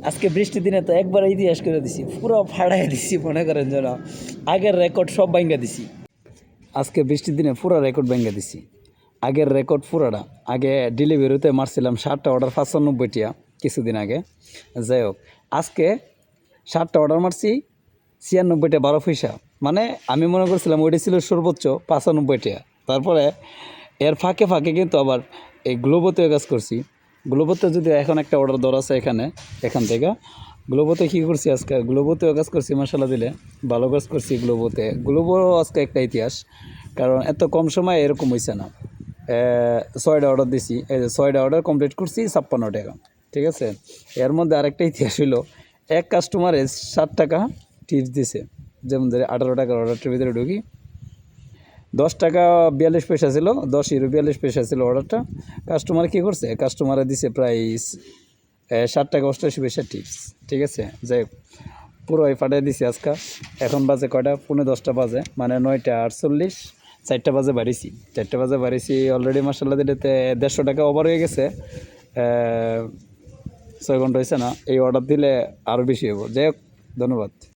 আজকে বৃষ্টির দিনে তো একবার ইতিহাস করে দিছি, পুরো ফাড়াই দিছি, মনে করেন যেন আগের রেকর্ড সব ভাঙ্গা দিছি। আজকে বৃষ্টির দিনে পুরো রেকর্ড ভেঙে দিছি, আগের রেকর্ড পুরোটা। আগে ডেলিভারিতে মারছিলাম 7টা অর্ডার 95 টিয়া কিছুদিন আগে। যাই হোক, আজকে 7টা অর্ডার মারছি 96টা 12 পয়সা। মানে আমি মনে করছিলাম ওইটা ছিল সর্বোচ্চ 95 টিয়া। তারপরে এর ফাঁকে ফাঁকে কিন্তু আবার এই গ্লোবোতেও কাজ করছি। গ্লোবোতে যদি এখন একটা অর্ডার দেওয়া আছে এখান থেকে গ্লোবোতে কী করছি, আজকে গ্লোবোতেও কাজ করছি, মশালা দিলে ভালো কাজ করছি গ্লোবোতে। গ্লোবোরও আজকে একটা ইতিহাস, কারণ এত কম সময় এরকম হয়েছে না। 6টা অর্ডার দিছি, এই যে 6টা অর্ডার কমপ্লিট করছি 56 টাকা, ঠিক আছে। এর মধ্যে আরেকটা ইতিহাস হইলো, এক কাস্টমারে 7 টাকা টিপস দিছে। যেমন ধরে 18 টাকার অর্ডারটার ভিতরে ঢুকি, 10 টাকা 42 পয়সা ছিল, 10 ইউরো 42 পয়সা ছিল অর্ডারটা। কাস্টমার কী করছে, কাস্টমারে দিছে প্রায় 7 টাকা 88 পয়সা টিপস, ঠিক আছে। যাই হোক, পুরোই ফাটাই দিছি আজকে। এখন বাজে কয়টা, 10:45 বাজে, মানে 9টা 48, 4টা বাজে বাড়িছি, 4টা বাজে বাড়িছি। অলরেডি মাসাল্লাহ দিলেতে 150 টাকা ওভার হয়ে গেছে। 6 ঘন্টা হয়েছে না, এই অর্ডার দিলে আরও বেশি হবো। যাই হোক, ধন্যবাদ।